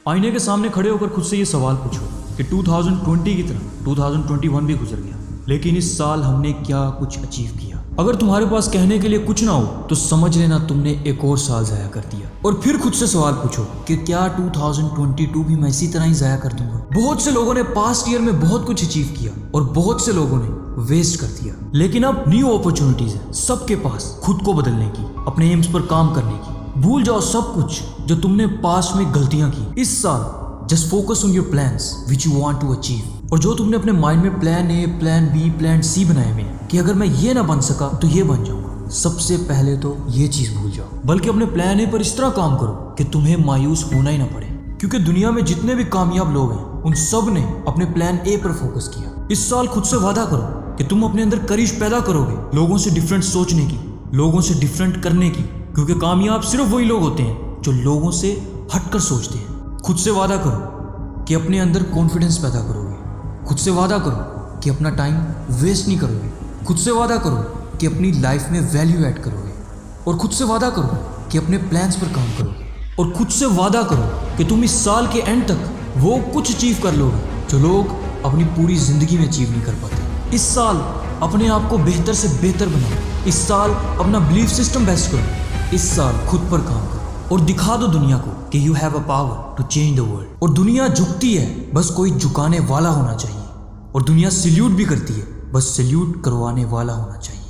आईने के सामने खड़े होकर खुद से ये सवाल पूछो कि 2020 की तरह 2021 भी गुजर गया, लेकिन इस साल हमने क्या कुछ अचीव किया। अगर तुम्हारे पास कहने के लिए कुछ ना हो तो समझ लेना तुमने एक और साल ज़ाया कर दिया। और फिर खुद से सवाल पूछो कि क्या 2022 भी मैं इसी तरह ही ज़ाया कर दूंगा। बहुत से लोगों ने पास्ट ईयर में बहुत कुछ अचीव किया और बहुत से लोगों ने वेस्ट कर दिया, लेकिन अब न्यू अपॉर्चुनिटीज है सबके पास खुद को बदलने की, अपने एम्स पर काम करने की। भूल जाओ सब कुछ जो तुमने पास्ट में गलतियां की। इस साल just focus on your plans which you want to achieve. और जो तुमने अपने माइंड में plan A, plan B, plan C बनाए हुए हैं कि अगर मैं ये ना बन सका तो ये बन जाऊंगा, सबसे पहले तो ये चीज भूल जाओ, बल्कि अपने प्लान ए पर इस तरह काम करो कि तुम्हें मायूस होना ही ना पड़े। क्योंकि दुनिया में जितने भी कामयाब लोग हैं उन सब ने अपने प्लान ए पर फोकस किया। इस साल खुद से वादा करो कि तुम अपने अंदर करिश पैदा करोगे लोगों से डिफरेंट सोचने की, लोगों से डिफरेंट करने की, क्योंकि कामयाब सिर्फ वही लोग होते हैं जो लोगों से हटकर सोचते हैं। खुद से वादा करो कि अपने अंदर कॉन्फिडेंस पैदा करोगे। खुद से वादा करो कि अपना टाइम वेस्ट नहीं करोगे। खुद से वादा करो कि अपनी लाइफ में वैल्यू ऐड करोगे। और खुद से वादा करो कि अपने प्लान्स पर काम करोगे। और खुद से वादा करो कि तुम इस साल के एंड तक वो कुछ अचीव कर लोगे जो लोग अपनी पूरी जिंदगी में अचीव नहीं कर पाते। इस साल अपने आप को बेहतर से बेहतर बनाओ। इस साल अपना बिलीफ सिस्टम बेस्ट करो। इस साल खुद पर काम करो और दिखा दो दुनिया को कि you have a power to change the world. और दुनिया झुकती है, बस कोई झुकाने वाला होना चाहिए। और दुनिया सैल्यूट भी करती है, बस सैल्यूट करवाने वाला होना चाहिए।